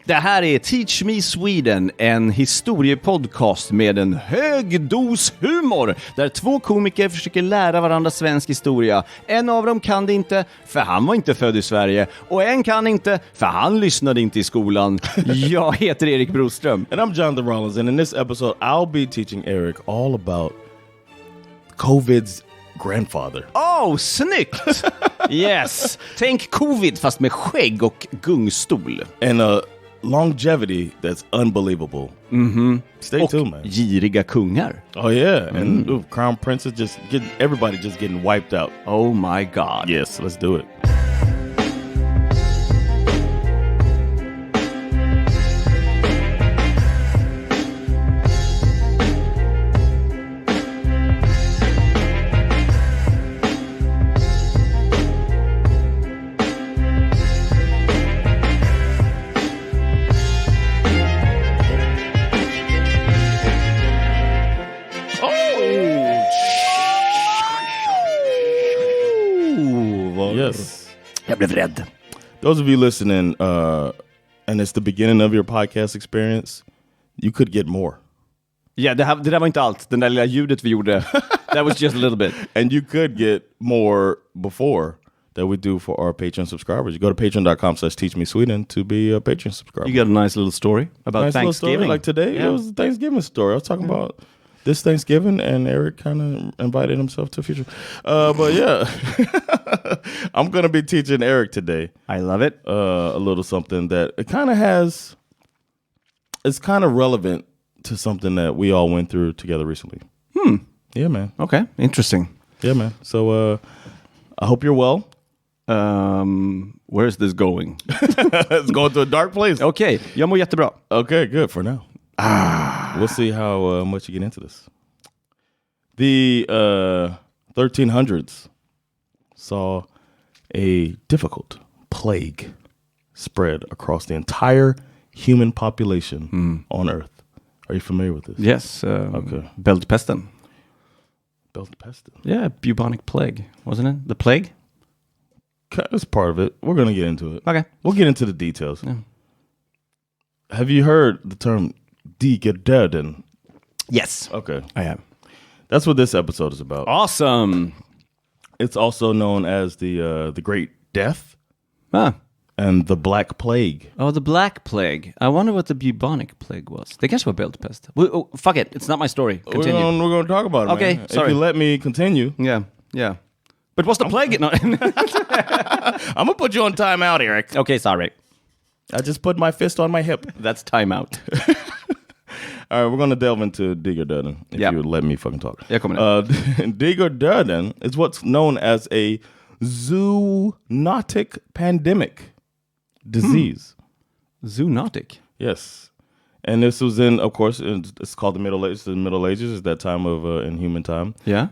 Det här är Teach Me Sweden, en historiepodcast med en hög dos humor där två komiker försöker lära varandra svensk historia. En av dem kan det inte, för han var inte född i Sverige, och en kan inte, för han lyssnade inte i skolan. Jag heter Erik Broström. And I'm Jonathan Rollins, and in this episode I'll be teaching Erik all about COVID's grandfather. Oh, snyggt! Yes. Tänk covid fast med skägg och gungstol. And longevity that's unbelievable. Stay tuned, man. Giriga kungar. Oh yeah, and crown princes everybody just getting wiped out. Oh my god. Yes, let's do it. Yes. Jag blev rädd. Those of you listening, and it's the beginning of your podcast experience, you could get more. Ja, det där var inte allt. Den där lilla ljudet vi gjorde, that was just a little bit. And you could get more before that we do for our Patreon subscribers. You go to patreon.com/teachmesweden to be a Patreon subscriber. You got a nice little story about nice Thanksgiving. Story. Like today, it was a Thanksgiving story. I was talking about this Thanksgiving, and Erik kind of invited himself to a future. But yeah, I'm going to be teaching Erik today. I love it. A little something that it kind of has, it's kind of relevant to something that we all went through together recently. Yeah, man. Okay, interesting. Yeah, man. So I hope you're well. Where's this going? It's going to a dark place. Okay, jag mår jättebra. Okay, good for now. We'll see how much you get into this. The 1300s saw a difficult plague spread across the entire human population on Earth. Are you familiar with this? Yes. Okay. Bältpesten. Bältpesten? Yeah, bubonic plague, wasn't it? The plague? That's part of it. We're going to get into it. Okay. We'll get into the details. Yeah. Have you heard the term Digerdöden? Yes. Okay. I have. That's what this episode is about. Awesome. It's also known as the Great Death and the Black Plague. Oh, the Black Plague. I wonder what the bubonic plague was. Det kanske var bältpest. Fuck it. It's not my story. Continue. We're going to talk about it, Okay, man. sorry. If you let me continue. Yeah. But what's the plague? No. I'm going to put you on timeout, Erik. Okay, sorry. I just put my fist on my hip. That's timeout. All right, we're going to delve into Digerdöden, if you would let me fucking talk. Jag kommer Digerdöden is what's known as a zoonotic pandemic disease. Zoonotic? Yes. And this was in, of course, it's called the Middle Ages. The Middle Ages is that time of in human time. Yeah.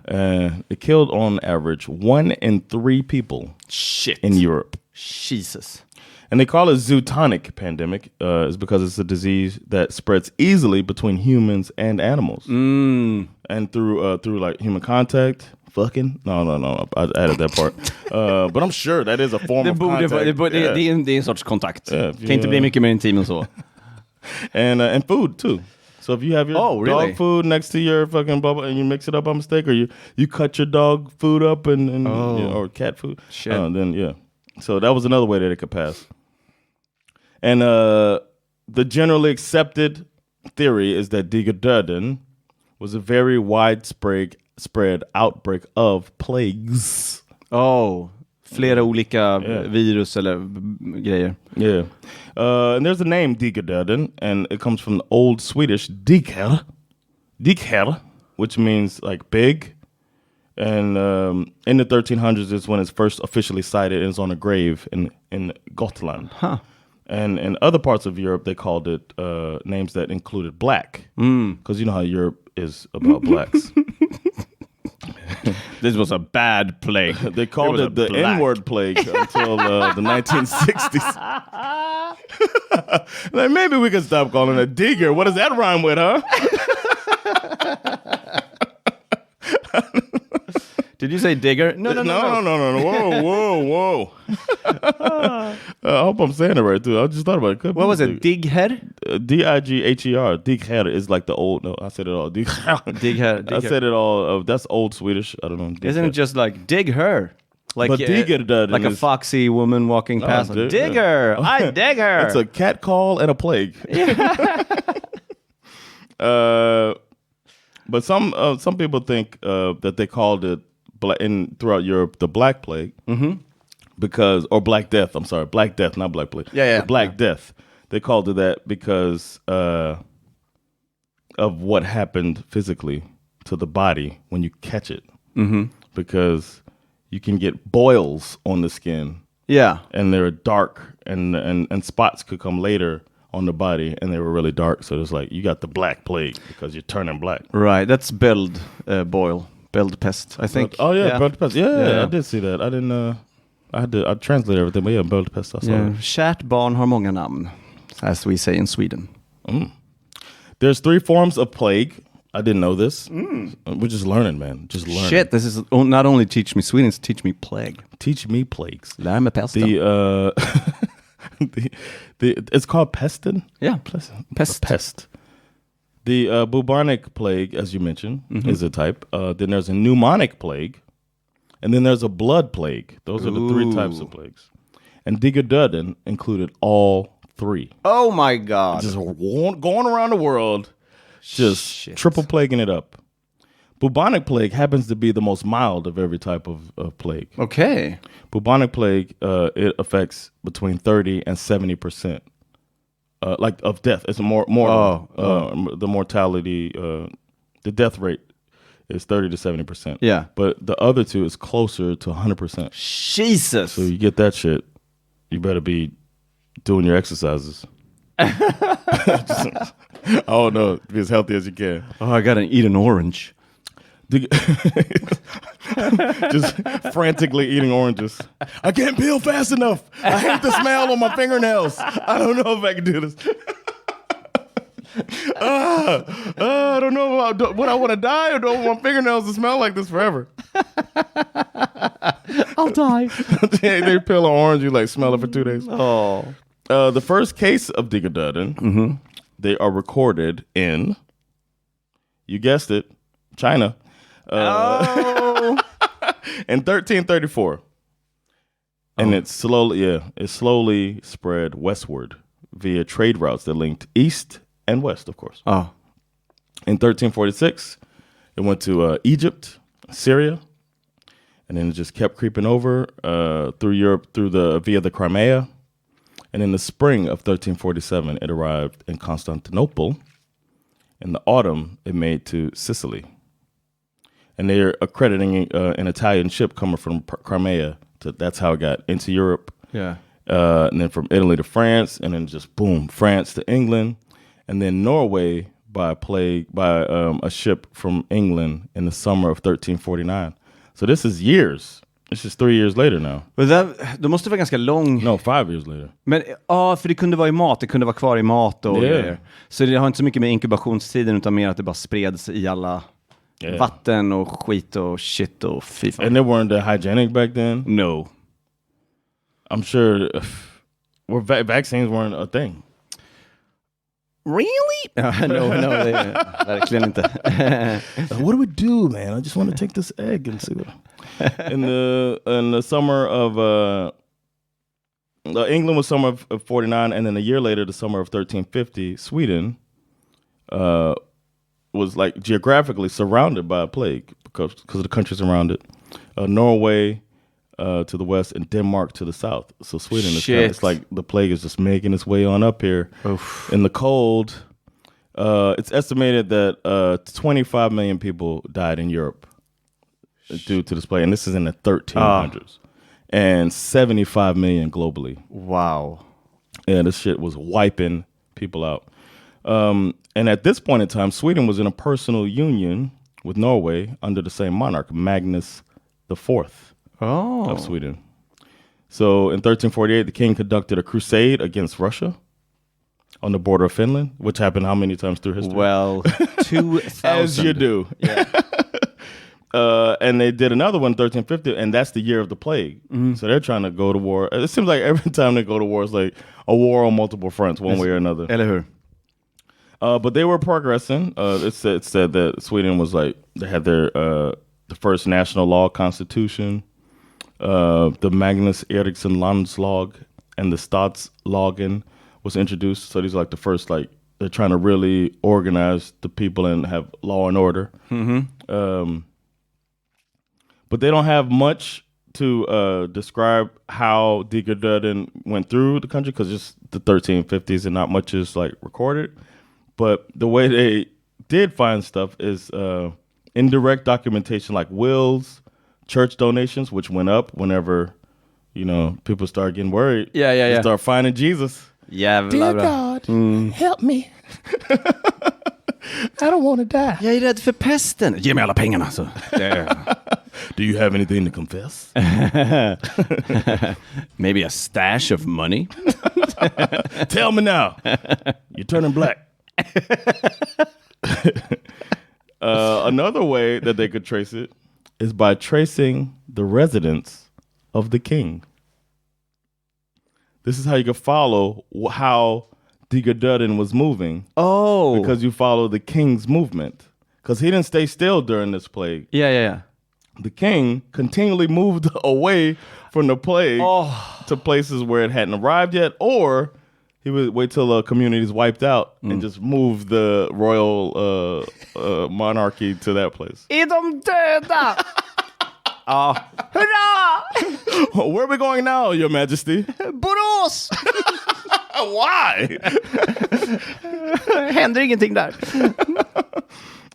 It killed on average 1 in 3 people. Shit. In Europe. Jesus. And they call it zoonotic pandemic is because it's a disease that spreads easily between humans and animals. And through like human contact. Fucking? No. I added that part. But I'm sure that is a form of contact. Det är en sorts kontakt. Kan inte bli mycket mer intim än så. And food too. So if you have your dog food next to your fucking bubble and you mix it up by mistake, or you cut your dog food up and or cat food, then yeah. So that was another way that it could pass. And the generally accepted theory is that Digerdöden was a very widespread outbreak of plagues. Oh, flera olika virus eller grejer. Yeah. And there's a name Digerdöden, and it comes from the old Swedish diger, which means like big. And in the 1300s is when it's first officially cited, and it's on a grave in Gotland. Huh. And in other parts of Europe, they called it names that included black. Because you know how Europe is about blacks. This was a bad plague. They called it the N-word plague until the 1960s. Like, maybe we could stop calling it digger. What does that rhyme with, huh? Did you say digger? No. Whoa. I hope I'm saying it right, too. I just thought about it. What was it? Digher? Digher. Digher is like the old... No, I said it all. Digher. I said it all. That's old Swedish. I don't know. Isn't it just like, dig her? Like, but Digerdöden like a foxy woman walking past. Digger! I dig her! It's a cat call and a plague. But some people think that they called it throughout Europe the Black Plague, because or Black Death. I'm sorry, Black Death, not Black Plague. The Black Death. They called it that because of what happened physically to the body when you catch it, because you can get boils on the skin. Yeah, and they're dark, and spots could come later on the body, and they were really dark. So it's like you got the Black Plague because you're turning black. Right, that's Böldpest, I think. Böldpest. Yeah, I did see that. I didn't. I translated everything, but Böldpest. I saw it. Kärt barn har många namn, as we say in Sweden. There's 3 forms of plague. I didn't know this. We're just learning, man. Just learning. Shit, this is not only teach me Sweden, it's teach me plague. Teach me plagues. Lär mig pesten. It's called pestin? Yeah. Pest. The bubonic plague, as you mentioned, is a type. Then there's a pneumonic plague. And then there's a blood plague. Those are the 3 types of plagues. And Digerdöden included all 3. Oh, my God. Just going around the world, just triple plaguing it up. Bubonic plague happens to be the most mild of every type of plague. Okay. Bubonic plague, it affects between 30 and 70%, like of death. It's the mortality, the death rate is 30 to 70%. Yeah. But the other 2 is closer to 100%. Jesus. So you get that shit, you better be doing your exercises. I don't know, be as healthy as you can. Oh, I gotta eat an orange. Just frantically eating oranges. I can't peel fast enough. I hate the smell on my fingernails. I don't know if I can do this. I don't know what I want to die, or do I want my fingernails to smell like this forever? I'll die. They peel an orange, you like smell it for 2 days. Oh. The first case of Digerdöden, they are recorded in, you guessed it, China. In 1334. And it slowly spread westward via trade routes that linked east and west, of course. In 1346, it went to Egypt, Syria, and then it just kept creeping over through Europe via the Crimea. And in the spring of 1347, it arrived in Constantinople. In the autumn, it made to Sicily. And they're accrediting an Italian ship coming from Crimea. That's how it got into Europe. Yeah. And then from Italy to France, and then just boom, France to England, and then Norway by a ship from England in the summer of 1349. So this is years. This is 3 years later now. Men det måste vara ganska lång... No, 5 years later. Men för det kunde vara i mat. Det kunde vara kvar i mat och grejer. Så det har inte så mycket med inkubationstiden, utan mer att det bara spreds i alla vatten och skit och shit och fy fan. And they weren't hygienic back then? No. I'm sure vaccines weren't a thing. Really? No, verkligen inte. What do we do, man? I just want to take this egg and see what... In the summer of England was summer of 49, and then a year later, the summer of 1350, Sweden was like geographically surrounded by a plague because of the countries around it. Norway to the west and Denmark to the south. So Sweden it's like the plague is just making its way on up here. Oof. In the cold. It's estimated that 25 million people died in Europe due to this plague, and this is in the 1300s, and 75 million globally. Wow. Yeah, this shit was wiping people out. And at this point in time, Sweden was in a personal union with Norway under the same monarch, Magnus IV of Sweden. So in 1348, the king conducted a crusade against Russia on the border of Finland, which happened how many times through history? Well, 2,000. As you do. Yeah. And they did another one in 1350, and that's the year of the plague. So they're trying to go to war. It seems like every time they go to war, it's like a war on multiple fronts, one way or another. Eller hur? But they were progressing. It said that Sweden was like, they had their the first national law constitution, the Magnus Eriksson Landslag, and the Statslagen was introduced. So these are like the first, like, they're trying to really organize the people and have law and order. But they don't have much to describe how Digerdöden went through the country because it's the 1350s and not much is like recorded. But the way they did find stuff is indirect documentation like wills, church donations, which went up whenever, you know, people start getting worried. They start finding Jesus. Dear God, help me. I don't want to die. Jag är rädd för pesten. Ge mig alla pengarna. Så. Do you have anything to confess? Maybe a stash of money? Tell me now. You're turning black. Another way that they could trace it is by tracing the residence of the king. This is how you can follow how Digerdöden was moving. Oh. Because you follow the king's movement. Because he didn't stay still during this plague. Yeah. The king continually moved away from the plague to places where it hadn't arrived yet, or he would wait till the community's wiped out and just move the royal monarchy to that place. Är de döda? Hurra! Where are we going now, your majesty? Borås! Why? Händer ingenting där.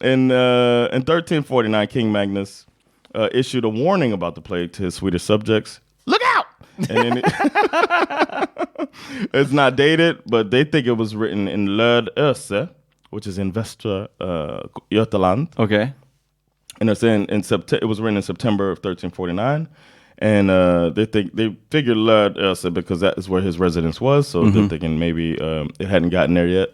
In 1349, King Magnus issued a warning about the plague to his Swedish subjects. Look out! And it's not dated, but they think it was written in Lödöse, which is in Västra Götaland. Okay. And it's it was written in September of 1349. And they figured Lödöse because that is where his residence was. So they're thinking maybe it hadn't gotten there yet.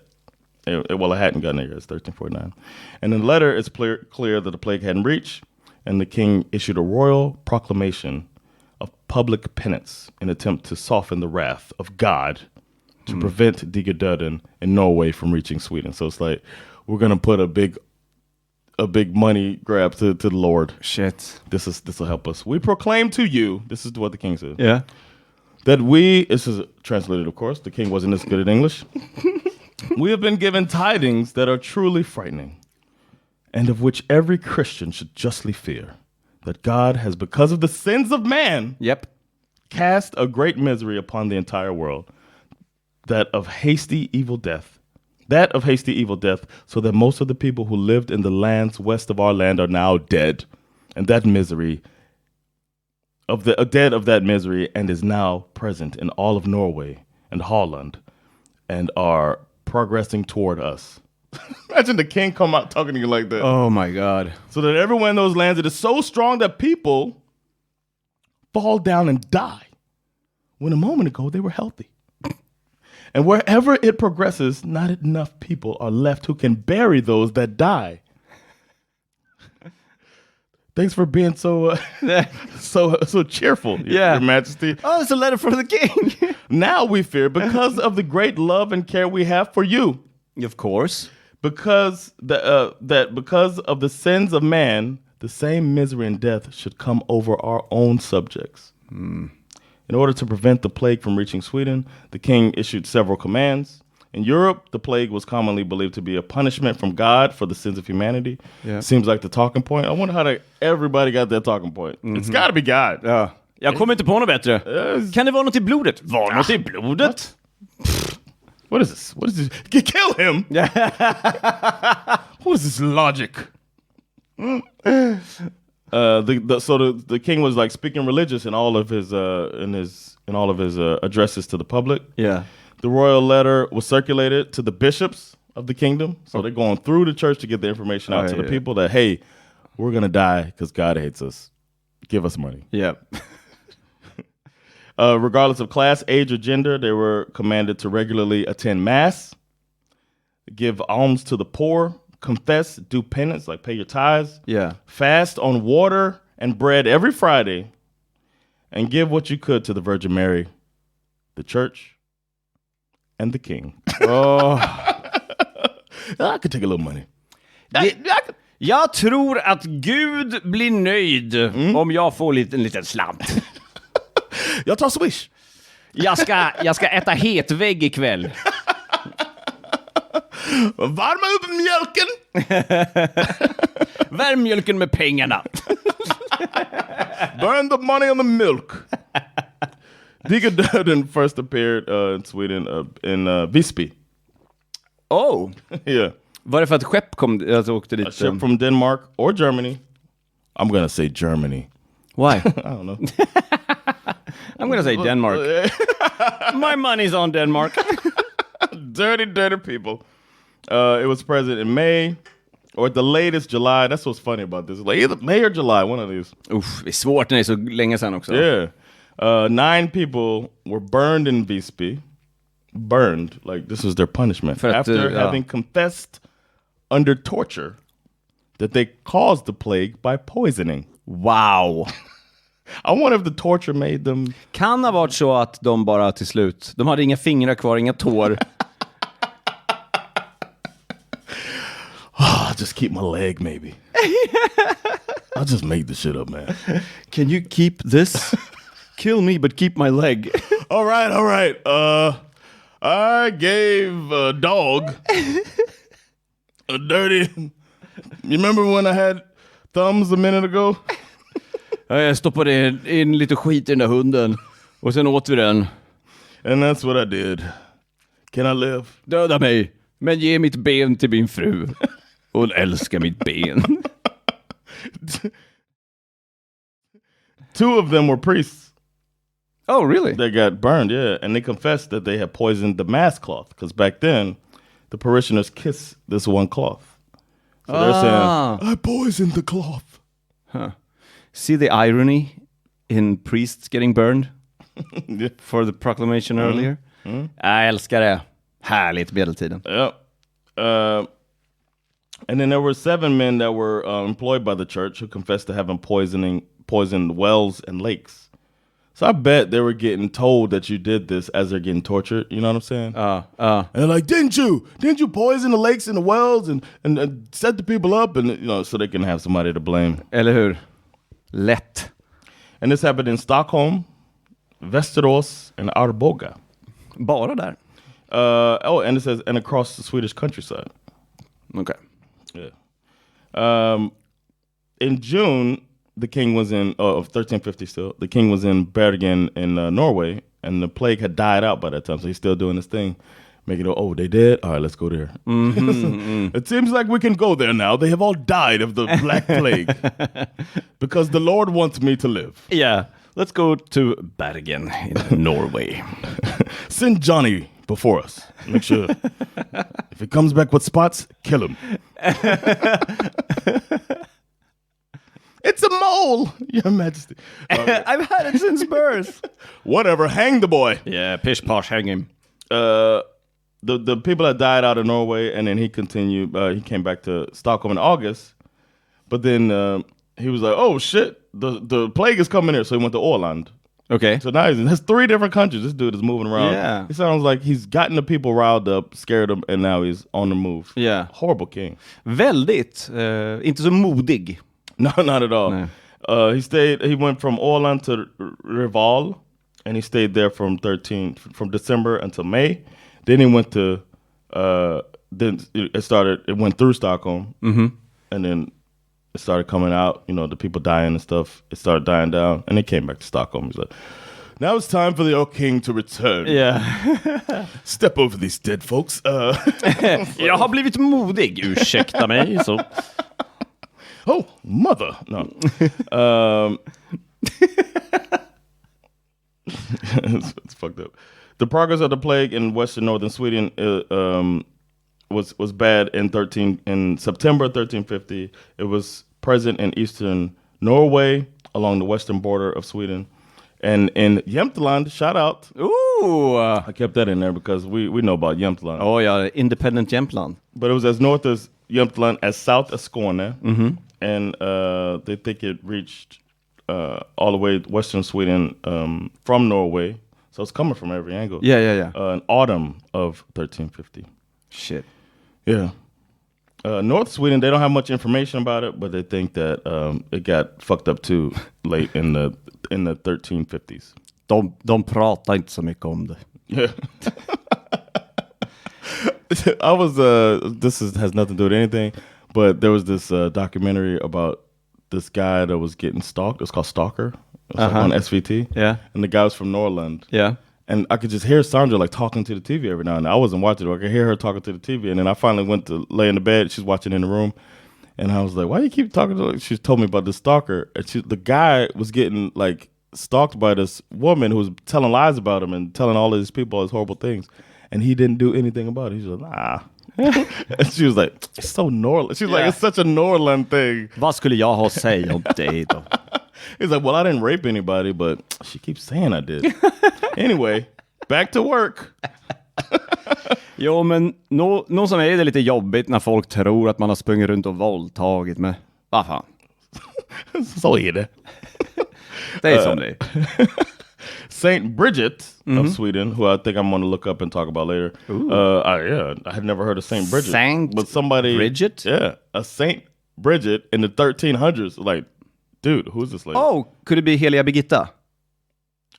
It hadn't gotten there yet. It's 1349. And in the letter, it's clear that the plague hadn't reached. And the king issued a royal proclamation of public penance in an attempt to soften the wrath of God to prevent Digerdöden in Norway from reaching Sweden. So it's like, we're going to put a big money grab to the Lord. Shit. This will help us. We proclaim to you, this is what the king said. Yeah. That this is translated, of course. The king wasn't as good at English. We have been given tidings that are truly frightening, and of which every Christian should justly fear, that God has, because of the sins of man, cast a great misery upon the entire world, that of hasty evil death, so that most of the people who lived in the lands west of our land are now dead, and that misery dead of that misery, and is now present in all of Norway and Holland, and are progressing toward us. Imagine the king come out talking to you like that. Oh my God. So that everyone in those lands, it is so strong that people fall down and die, when a moment ago they were healthy. And wherever it progresses, not enough people are left who can bury those that die. Thanks for being so cheerful, Your Majesty. Oh, it's a letter from the king. Now we fear, because of the great love and care we have for you. Of course. Because because of the sins of man, the same misery and death should come over our own subjects. In order to prevent the plague from reaching Sweden, the king issued several commands. In Europe, the plague was commonly believed to be a punishment from God for the sins of humanity. Yeah. Seems like the talking point. I wonder how everybody got that talking point. It's got to be God. Ja. Jag kommer inte på något bättre. Kan det vara något i blodet? Var något i blodet? What is this? Kill him! What is this logic? The king was like speaking religious in all of his addresses to the public. Yeah. The royal letter was circulated to the bishops of the kingdom. So they're going through the church to get the information out to the people that, hey, we're going to die because God hates us. Give us money. Yeah. Regardless of class, age, or gender, they were commanded to regularly attend mass, give alms to the poor, confess, do penance, like pay your tithes. Yeah. Fast on water and bread every Friday. And give what you could to the Virgin Mary, the church, and the king. Oh. I could take a little money. Jag tror att Gud blir nöjd om jag får en liten slant. Jag tar Swish. Jag ska äta hetvägg ikväll. Varma upp mjölken. Värm mjölken med pengarna. Burn the money on the milk. Digerdöden first appeared in Sweden in Visby. Oh. Yeah. Var det för att skepp åkte dit? A ship from Denmark or Germany. I'm gonna say Germany. Why? I don't know. I'm gonna say Denmark. My money's on Denmark. Dirty people. It was present in May or at the latest July. That's what's funny about this. Like either May or July, one of these. Uff, det är svårt när det är så länge sedan också. Yeah. 9 people were burned in Visby. Burned. Like this was their punishment. After having confessed under torture that they caused the plague by poisoning. Wow. I wonder if the torture made them... Kan ha varit så att de bara till slut, de hade inga fingrar kvar, inga tår. Just keep my leg, maybe. I'll just make this shit up, man. Can you keep this? Kill me, but keep my leg. All right. I gave a dog a dirty... You remember when I had thumbs a minute ago? Jag stoppade in lite skit i den där hunden. Och sen åt vi den. And that's what I did. Can I live? Döda mig, men ge mitt ben till min fru. Hon älskar mitt ben. 2 of them were priests. Oh, really? They got burned, yeah. And they confessed that they had poisoned the mass cloth. Because back then, the parishioners kiss this one cloth. So they're saying, I poisoned the cloth. Huh. See the irony in priests getting burned for the proclamation earlier? Jag älskar det. Härligt medeltiden. Yeah. And then there were 7 men that were employed by the church who confessed to having poisoned wells and lakes. So I bet they were getting told that you did this as they're getting tortured. You know what I'm saying? And they're like, didn't you poison the lakes and the wells and set the people up? And so they can have somebody to blame. Eller hur? Lätt. And this happened in Stockholm, Västerås, and Arboga. Bara där? And it says, and across the Swedish countryside. Okay. Yeah. In June, the king was of 1350 still, the king was in Bergen in Norway, and the plague had died out by that time, so he's still doing this thing. Making it, they did? All right, let's go there. It seems like we can go there now. They have all died of the Black Plague. Because the Lord wants me to live. Yeah, let's go to Bergen in Norway. Send Johnny before us. Make sure. If he comes back with spots, kill him. It's a mole, Your Majesty. I've had it since birth. Whatever, hang the boy. Yeah, pish posh, hang him. The people that died out of Norway, and then he continued. He came back to Stockholm in August, but then he was like, "Oh shit, the plague is coming here," so he went to Åland. Okay, so now there's 3 different countries. This dude is moving around. Yeah, he sounds like he's gotten the people riled up, scared them, and now he's on the move. Yeah, horrible king. Väldigt, inte så modig. No, not at all. No. He went from Åland to Reval, and he stayed there from December until May. Then he went to then it went through Stockholm, and then it started coming out. The people dying and stuff. It started dying down, and they came back to Stockholm. He's like, now it's time for the old king to return. Yeah, step over these dead folks. Jag har blivit modig. Ursäkta mig så. Oh, mother! No. It's fucked up. The progress of the plague in western northern Sweden was bad in September 1350. It was present in eastern Norway along the western border of Sweden, and in Jämtland. Shout out! Ooh, I kept that in there because we know about Jämtland. Oh yeah, independent Jämtland. But it was as north as Jämtland as south as Skåne. And they think it reached all the way western Sweden from Norway. So it's coming from every angle. Yeah. In autumn of 1350. Shit. Yeah. North Sweden, they don't have much information about it, but they think that it got fucked up too late in the 1350s. De pratar inte så mycket om det. Yeah. I was has nothing to do with anything, but there was this documentary about this guy that was getting stalked. It's called Stalker. It was like on SVT. Yeah. And the guy was from Norrland. Yeah. And I could just hear Sandra like talking to the TV every now and then. I wasn't watching it. I could hear her talking to the TV. And then I finally went to lay in the bed. She's watching in the room. And I was like, why do you keep talking to her? She told me about this stalker. And the guy was getting like stalked by this woman who was telling lies about him and telling all of these people all these horrible things. And he didn't do anything about it. He was like, nah. And she was like, it's so Norrland. She's like, it's such a Norrland thing. Vad skulle jag ha att säga om det då? He's like, well, I didn't rape anybody, but she keeps saying I did. Anyway, back to work. Jo, men någon som är det lite jobbigt när folk tror att man har sprungit runt och våldtagit med. Vad fan? Så är det. Det är som det är. Saint Bridget of Sweden, who I think I'm going to look up and talk about later. I had never heard of Saint Bridget. But somebody, Bridget? Yeah, a Saint Bridget in the 1300s. Like, dude, who's this lady? Oh, could it be Heliga Birgitta?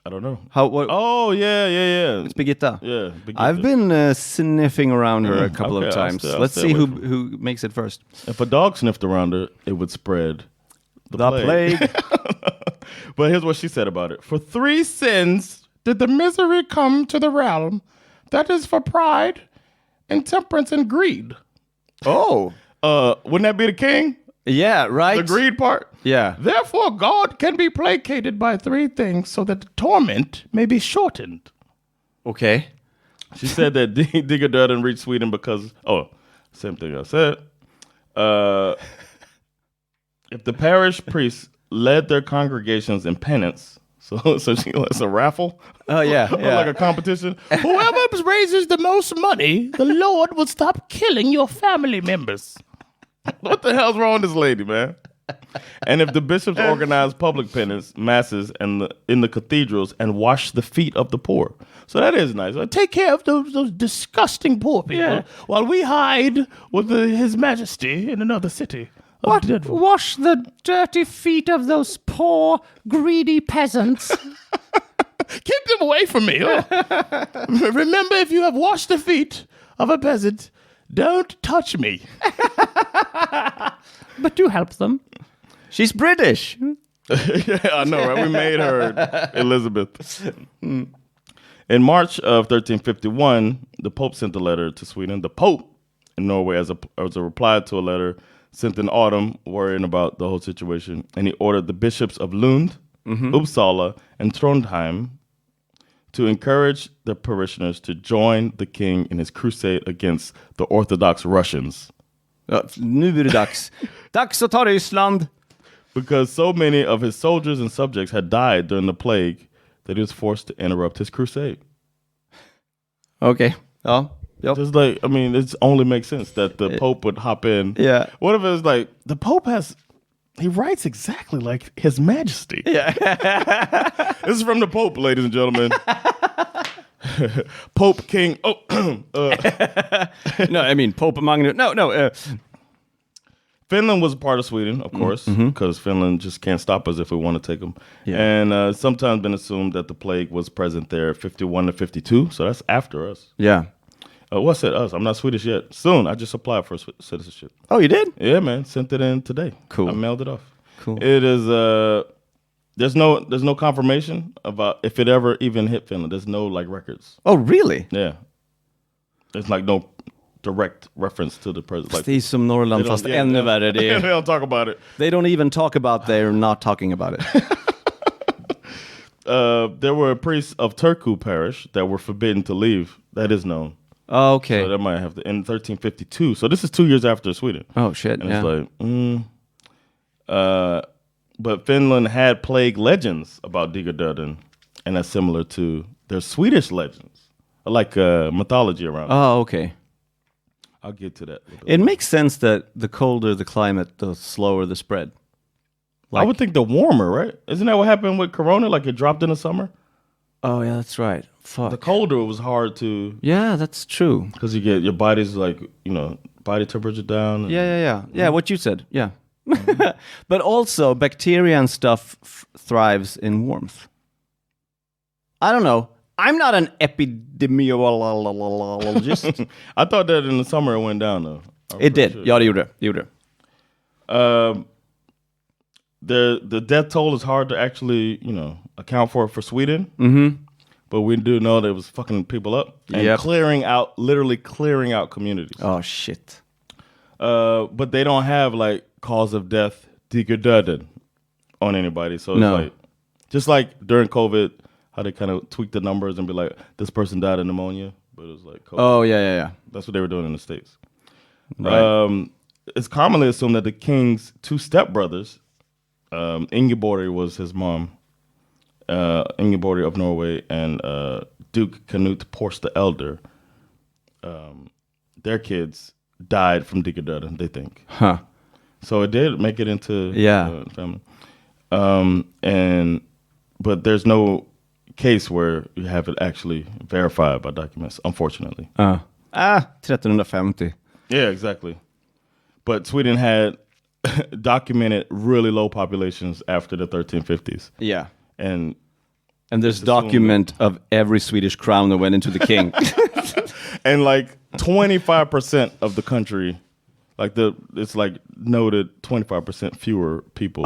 I don't know. Oh, yeah. It's Birgitta. Yeah, Birgitta. I've been sniffing around her a couple of times. Let's see who makes it first. If a dog sniffed around her, it would spread the plague. But here's what she said about it. For 3 sins did the misery come to the realm. That is for pride, intemperance, and greed. Oh. Wouldn't that be the king? Yeah, right. The greed part? Yeah. Therefore, God can be placated by 3 things so that the torment may be shortened. Okay. She said that Digerdöden reached Sweden because... Oh, same thing I said. If the parish priests led their congregations in penance... So it's a raffle? Oh, yeah. Like a competition. Whoever raises the most money, the Lord will stop killing your family members. What the hell's wrong with this lady, man? And if the bishops organize public penance, masses, and in the cathedrals and wash the feet of the poor. So that is nice. Take care of those disgusting poor people while we hide with His Majesty in another city. Wash the dirty feet of those poor, greedy peasants. Keep them away from me. Oh. Remember, if you have washed the feet of a peasant, don't touch me. But do help them. She's British. Yeah, I know, right? We made her Elizabeth. In March of 1351, the Pope sent a letter to Sweden. The Pope in Norway, as a reply to a letter sent in autumn, worrying about the whole situation, and he ordered the bishops of Lund, Uppsala, and Trondheim to encourage the parishioners to join the king in his crusade against the Orthodox Russians. Ja, nu är det dags. Dags att ta Ryssland. Because so many of his soldiers and subjects had died during the plague that he was forced to interrupt his crusade. Okay. Ja. Yep. Just like, I mean, it only makes sense that the Pope would hop in. Yeah. What if it's like, the Pope he writes exactly like His Majesty. Yeah. This is from the Pope, ladies and gentlemen. Pope King. No, I mean Pope Magnus. No. Finland was a part of Sweden, of course, because Finland just can't stop us if we want to take them. Yeah. And sometimes been assumed that the plague was present there 51 to 52, so that's after us. Yeah. What's it? Us? I'm not Swedish yet. Soon, I just applied for citizenship. Oh, you did? Yeah, man. Sent it in today. Cool. I mailed it off. Cool. It is. There's no confirmation about if it ever even hit Finland. There's no like records. Oh, really? Yeah. There's like no direct reference to the president. Like, det är som Norrland fast ännu värre. They don't talk about it. They don't even talk about they're not talking about it. There were priests of Turku parish that were forbidden to leave. That is known. Oh, okay. So that might have to in 1352. So this is 2 years after Sweden. Oh shit! And it's like, but Finland had plague legends about Digerdöden, and that's similar to their Swedish legends, like mythology around. Oh, okay. I'll get to that. It makes sense that the colder the climate, the slower the spread. I would think the warmer, right? Isn't that what happened with Corona? Like it dropped in the summer? Oh, yeah, that's right. Fuck. The colder it was hard to... Yeah, that's true. Because you get your body's like, body temperature down. Yeah, what you said. Yeah. But also, bacteria and stuff thrives in warmth. I don't know. I'm not an epidemiologist. I thought that in the summer it went down, though. It did. Sure. Ja, det gjorde det. The death toll is hard to actually, account for Sweden. Mm-hmm. But we do know that it was fucking people up and literally clearing out communities. Oh, shit. But they don't have like cause of death, Digerdöden, on anybody. So it's like, just like during COVID, how they kind of tweak the numbers and be like, this person died of pneumonia, but it was like COVID. Oh, yeah. That's what they were doing in the States. Right. It's commonly assumed that the king's two stepbrothers, Ingeborg was his mom, Ingeborg of Norway, and Duke Canute Porst the Elder, their kids died from Digerdöden, they think. Huh. So it did make it into family. But there's no case where you have it actually verified by documents, unfortunately. 1350. Yeah, exactly. But Sweden had documented really low populations after the 1350s. Yeah. And there's document of every Swedish crown that went into the king. And like 25% of the country, it's like noted 25% fewer people.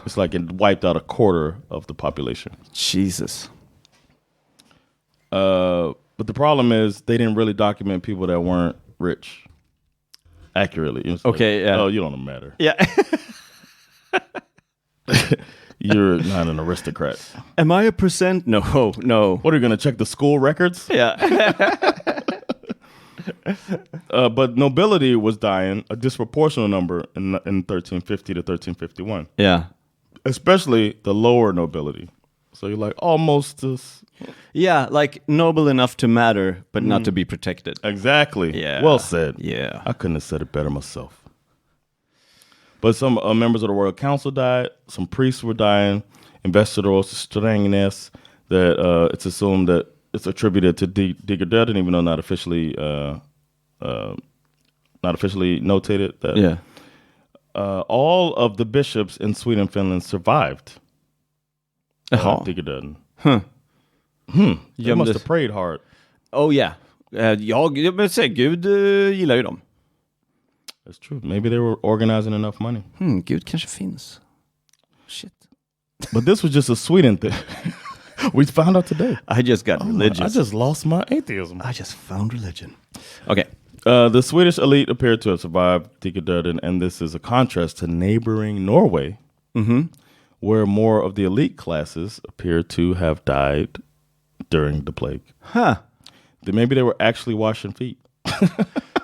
It's like it wiped out a quarter of the population. Jesus. But the problem is they didn't really document people that weren't rich accurately. It was yeah. Oh, you don't matter. Yeah. You're not an aristocrat. Am I a percent? No. What, are you going to check the school records? Yeah. But nobility was dying, a disproportionate number in 1350 to 1351. Yeah. Especially the lower nobility. So you're like almost this. Yeah, like noble enough to matter, but not to be protected. Exactly. Yeah. Well said. Yeah. I couldn't have said it better myself. But some members of the royal council died. Some priests were dying. Investors Strängnäs, that it's assumed that it's attributed to Digerdöden, even though not officially notated. That all of the bishops in Sweden and Finland survived Digerdöden. They must have prayed hard. Oh yeah. Jag vill säga Gud gillar ju dem. That's true. Maybe they were organizing enough money. Gud kanske finns. Shit. But this was just a Sweden thing. We found out today. I just got religious. I just lost my atheism. I just found religion. Okay. The Swedish elite appeared to have survived Digerdöden, and this is a contrast to neighboring Norway, where more of the elite classes appear to have died during the plague. Huh. Maybe they were actually washing feet.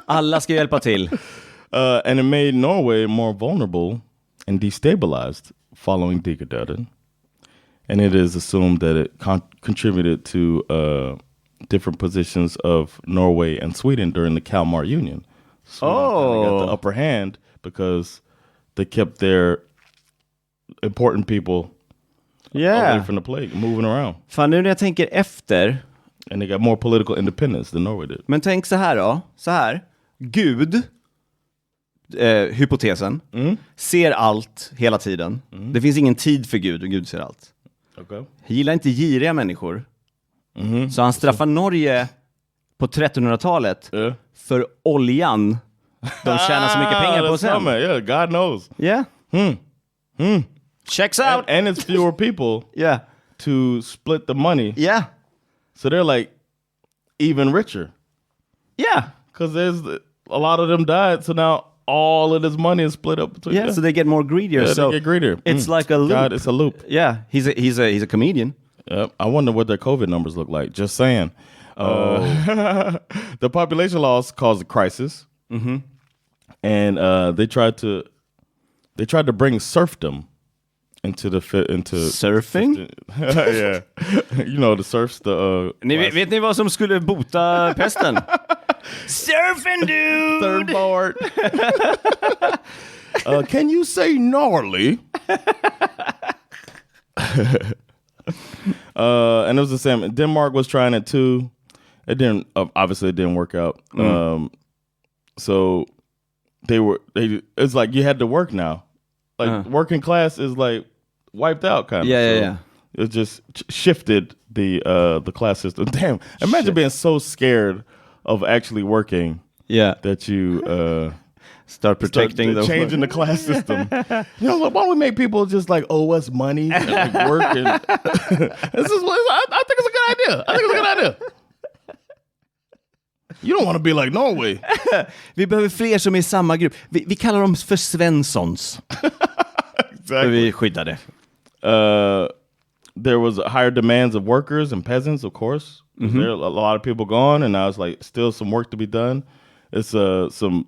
Alla ska hjälpa till. And it made Norway more vulnerable and destabilized following Digerdöden. And it is assumed that it contributed to different positions of Norway and Sweden during the Kalmar Union. Sweden got the upper hand because they kept their important people away from the plague, moving around. Fan, nu när jag tänker efter. And they got more political independence than Norway did. Men tänk så här då. Så här. Gud, hypotesen, ser allt hela tiden. Det finns ingen tid för Gud och Gud ser allt. Okay. Han gillar inte giriga människor. Så han straffar Norge på 1300-talet för oljan. De tjänar så mycket pengar på sen. Yeah, God knows. Yeah. Checks out. And it's fewer people to split the money. Yeah. So they're like even richer. Yeah. Because a lot of them died. So now all of this money is split up between them. So they get more greedier. Yeah, so they get greedier. It's like a loop. God, it's a loop. Yeah. He's a comedian. Yep. I wonder what their COVID numbers look like. Just saying. The population loss caused a crisis. And they tried to bring serfdom into surfing. Yeah, you know the serfs. Vet ni vad som skulle bota pesten? Surfing, dude! Surfboard. Can you say gnarly? And it was the same. Denmark was trying it too. It didn't. Obviously, it didn't work out. So it's like you had to work now. Like working class is like wiped out kind of. Yeah. It just shifted the class system. Damn! Imagine being so scared of actually working. Yeah. That you start protecting changing the class system. You know, why don't we make people just like owe us money and like work? And I think it's a good idea. You don't want to be like Norway. Vi behöver fler som är i samma grupp. Vi kallar dem för Svenssons. Exactly. Vi skyddade. There was higher demands of workers and peasants, of course. There a lot of people gone, and now it's like still some work to be done. It's you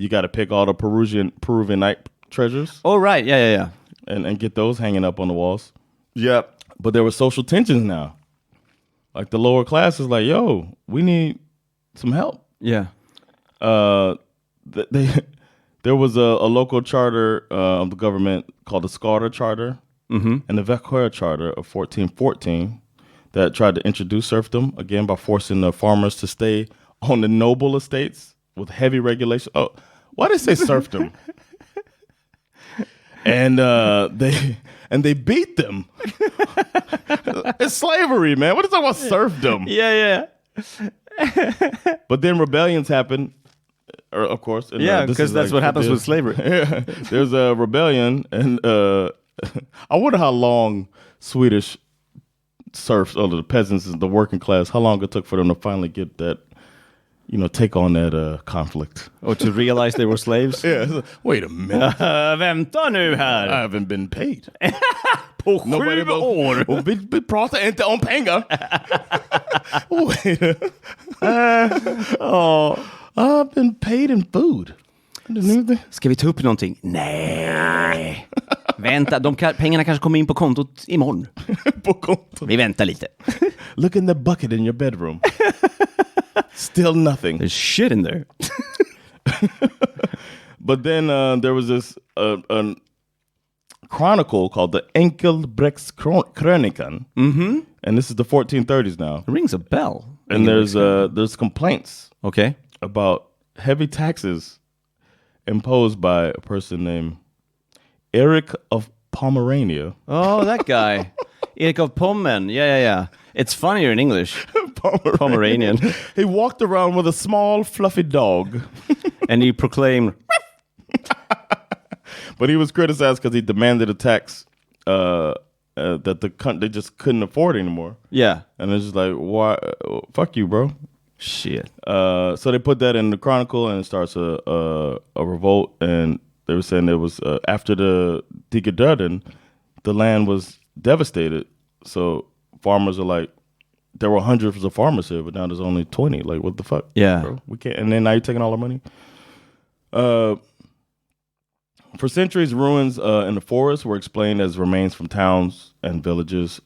gotta pick all the Peruvian night treasures. Oh right, yeah. And get those hanging up on the walls. Yeah. But there were social tensions now. Like the lower class is like, yo, we need some help. Yeah. There was a local charter of the government called the Skara Charter and the Växjö Charter of 1414 that tried to introduce serfdom, again, by forcing the farmers to stay on the noble estates with heavy regulation. Oh, why did they say serfdom? And they beat them. It's slavery, man. What is that about serfdom? Yeah. But then rebellions happen, of course. And, because that's what happens with slavery. There's a rebellion, and I wonder how long Swedish serfs, or the peasants, the working class, how long it took for them to finally get that, take on that conflict. Or to realize they were slaves? Yeah. Wait a minute. Vänta nu här. I haven't been paid. På 7 år. Och vi pratar inte om pengar. I've been paid in food. Ska vi ta upp någonting? Nej. Vänta, pengarna kanske kommer in på kontot imorgon. På kontot. Vi väntar lite. Look in the bucket in your bedroom. Still nothing. There's shit in there. But then there was this chronicle called the Enkelbrektskrönikan. And this is the 1430s now. It rings a bell. And there's complaints about heavy taxes imposed by a person named Erik of Pomerania. Oh, that guy. Erik of Pommern. Yeah. It's funnier in English. Pomeranian. He walked around with a small, fluffy dog. And he proclaimed... But he was criticized because he demanded a tax that they just couldn't afford anymore. Yeah. And it's just like, why? Fuck you, bro. Shit. So they put that in the chronicle, and it starts a revolt. And they were saying it was after the Digerdöden, the land was devastated. So farmers are like, there were hundreds of farmers here, but now there's only 20. Like, what the fuck? Yeah. Bro? We can't. And then now you're taking all our money. For centuries, ruins in the forest were explained as remains from towns and villages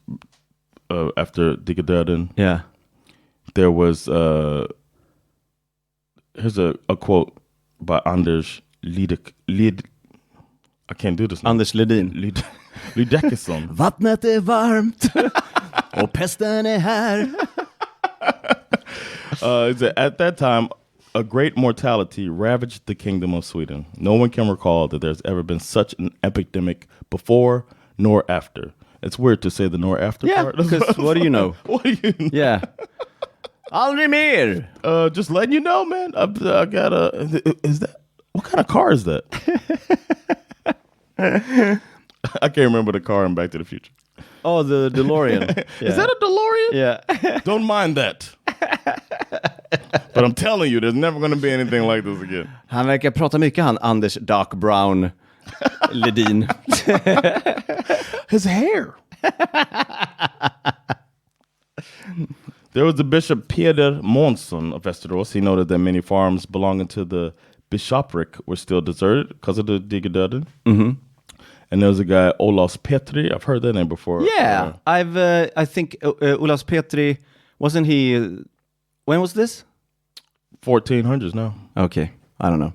after Digerdöden. Yeah. There was, here's a quote by Anders I can't do this now. Anders Ledin. Lidekesson. Vattnet är varmt och pesten är här. At that time, a great mortality ravaged the kingdom of Sweden. No one can recall that there's ever been such an epidemic before nor after. It's weird to say the nor after part. Because what do you know? What do you know? Yeah. Aldrig mer. Just letting you know, man. I got is that, what kind of car is that? I can't remember the car in Back to the Future. Oh, the DeLorean. Yeah. Is that a DeLorean? Yeah. Don't mind that. But I'm telling you, there's never going to be anything like this again. Han verkar prata mycket, Anders Dark Brown Ledin. His hair. There was the Bishop Peder Månsson of Västerås. He noted that many farms belonging to the bishopric were still deserted because of the Digerdöden. And there was a guy, Olaus Petri. I've heard that name before. Yeah, I think Olaus Petri, wasn't he... when was this? 1400s now. Okay, I don't know.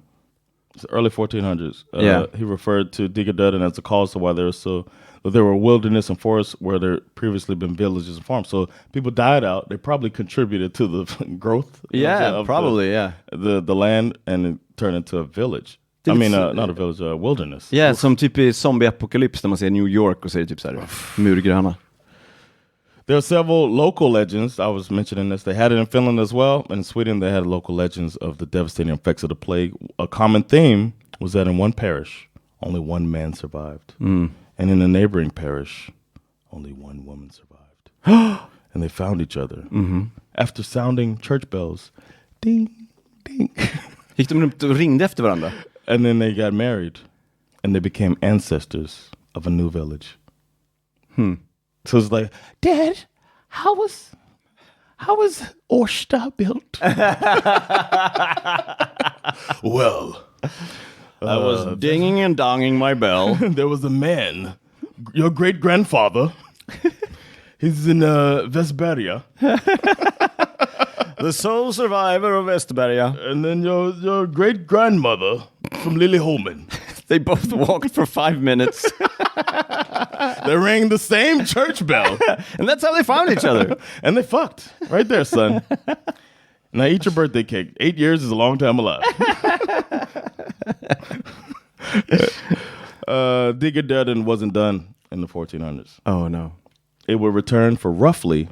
It's early 1400s. Yeah. He referred to Digerdöden as the cause of why there were wilderness and forests where there previously been villages and farms. So people died out. They probably contributed to the growth. Yeah, probably. The land, and it turned into a village. I mean, not a village, a wilderness. Yeah, som typ i zombie-apokalyps när man ser New York och säger typ så här murgröna. There are several local legends. I was mentioning this. They had it in Finland as well. And in Sweden, they had local legends of the devastating effects of the plague. A common theme was that in one parish, only one man survived. And in a neighboring parish, only one woman survived. And they found each other. After sounding church bells, ding, ding. Gick de upp och ringde efter varandra? And then they got married. And they became ancestors of a new village. So it's like, Dad, how was Årsta built? well, I was dinging and donging my bell. there was a man, your great-grandfather. He's in Västberga. The sole survivor of Västberga. And then your great-grandmother from Lilleholmen. They both walked for 5 minutes. They rang the same church bell. And that's how they found each other. And they fucked. Right there, son. Now eat your birthday cake. 8 years is a long time alive. Digerdöden wasn't done in the 1400s. Oh, no. It would return for roughly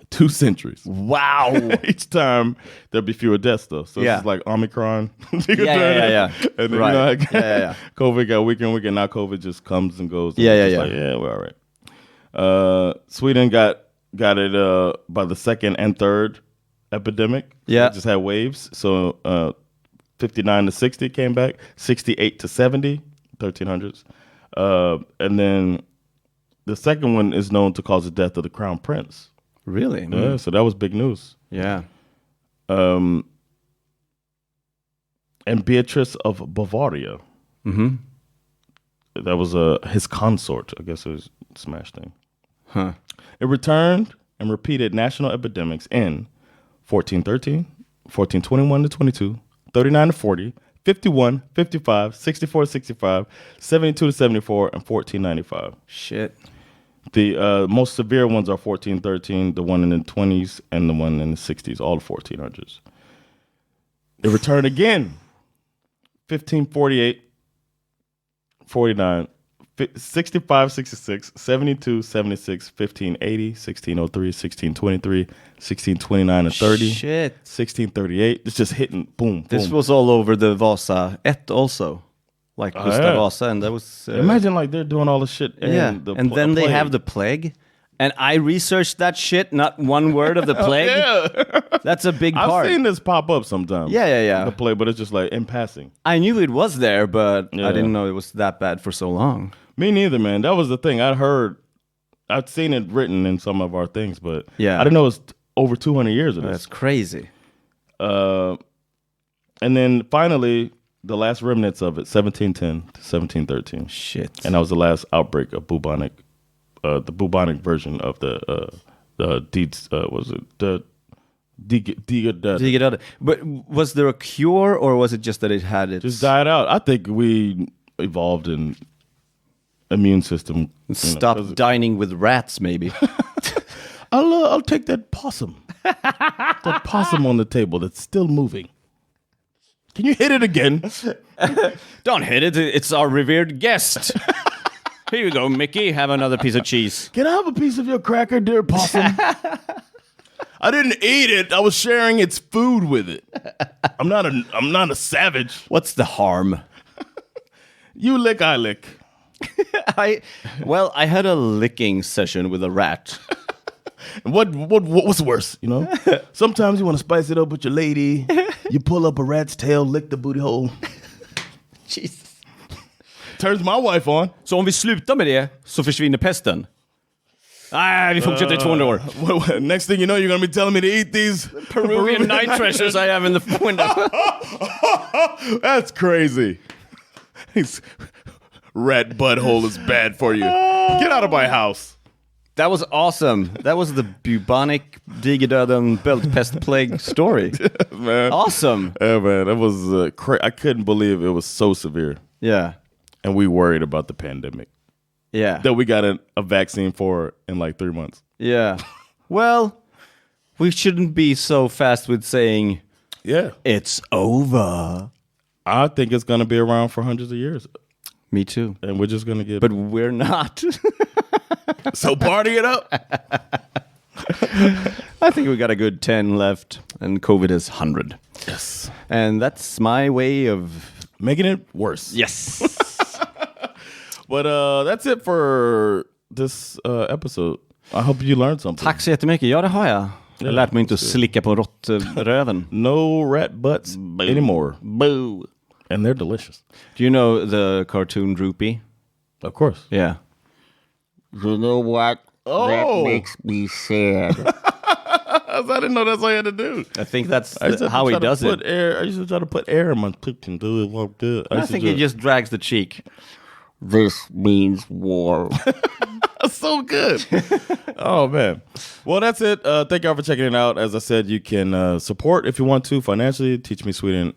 2 centuries. Wow. Each time there'll be fewer deaths, though. So it's like Omicron. Yeah. And then, Right. COVID got weaker and weaker. Now COVID just comes and goes. Yeah. Like, we're all right. Sweden got it by the second and third epidemic. Yeah. It just had waves. So 59 to 60 came back. 68 to 70, 1300s. And then the second one is known to cause the death of the crown prince. Really? Yeah, so that was big news. Yeah. And Beatrice of Bavaria. That was his consort. I guess it was a smash thing. Huh. It returned and repeated national epidemics in 1413, 1421 to 22, 39 to 40, 51, 55, 64 to 65, 72 to 74, and 1495. Shit. The most severe ones are 1413, the one in the 20s, and the one in the 60s, all the 1400s. It returned again, 1548, 49, 65, 66, 72, 76, 1580, 1603, 1623, 1629, and 30. Shit. 1638. It's just hitting, boom, This boom. was all over the Vasa 1 also. Like Gustav Vasa, and that was... Imagine like they're doing all this shit. And then they have the plague. And I researched that shit, not one word of the plague. That's a big part. I've seen this pop up sometimes. Yeah. The plague, but it's just like in passing. I knew it was there, but I didn't know it was that bad for so long. Me neither, man. That was the thing. I'd seen it written in some of our things, but I didn't know it was over 200 years of this. That's crazy. And then finally, the last remnants of it, 1710 to 1713. Shit. And that was the last outbreak of bubonic, the bubonic version of the Digerdöden. But was there a cure, or was it just that it had it? Just died out. I think we evolved in immune system. Stop dining with rats, maybe. I'll take that possum. That possum on the table that's still moving. Can you hit it again? Don't hit it. It's our revered guest. Here you go, Mickey. Have another piece of cheese. Can I have a piece of your cracker, dear possum? I didn't eat it. I was sharing its food with it. I'm not a savage. What's the harm? You lick, I lick. I had a licking session with a rat. What's worse, you know? Sometimes you want to spice it up with your lady. You pull up a rat's tail, lick the booty hole. Jesus. Turns my wife on. Så om vi slutar med det så försvinner pesten? Nej, vi fortsätter i 200 år. Next thing you know, you're going to be telling me to eat these Peruvian night treasures I have in the window. That's crazy. Rat butthole is bad for you. Get out of my house. That was awesome. That was the bubonic Digerdöden bältpest plague story. Man. Awesome. Yeah, man. That was I couldn't believe it was so severe. Yeah. And we worried about the pandemic. Yeah. That we got a vaccine for in like 3 months. Yeah. Well, we shouldn't be so fast with saying, it's over. I think it's going to be around for hundreds of years. Me too. And we're just going to get... But we're not. So party it up. I think we got a good 10 left, and COVID is 100. Yes. And that's my way of... making it worse. Yes. But that's it for this episode. I hope you learned something. Tack så jättemycket. Ja, det har jag. Jag har lärt mig inte att slicka på råttröven. No rat butts anymore. Boo. And they're delicious. Do you know the cartoon Droopy? Of course. Yeah. You know what? That makes me sad. I didn't know that's all you had to do. I think that's how he does it. I used to try to put air in my pitch and do it like that. I think he just drags the cheek. This means war. So good. Oh, man. Well, that's it. Thank y'all for checking it out. As I said, you can support if you want to financially. Teach Me Sweden.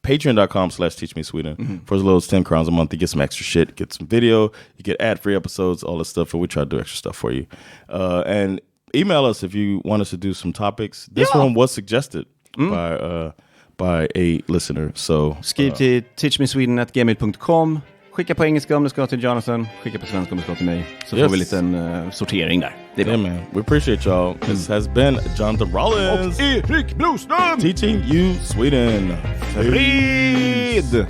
Patreon.com/Teach Me Sweden. For as low as 10 crowns a month, you get some extra shit, get some video, you get ad-free episodes, all this stuff, and we try to do extra stuff for you. And email us if you want us to do some topics. This one was suggested by a listener. So skriv till teachmesweden@gmail.com. Skicka på engelska om det ska till Jonathan. Skicka på svenska om det ska till mig. Så får vi lite en sortering där. Det är bra. Man. We appreciate y'all. This has been Jonathan Rollins. Och Erik Broström. Teaching you Sweden. Fred!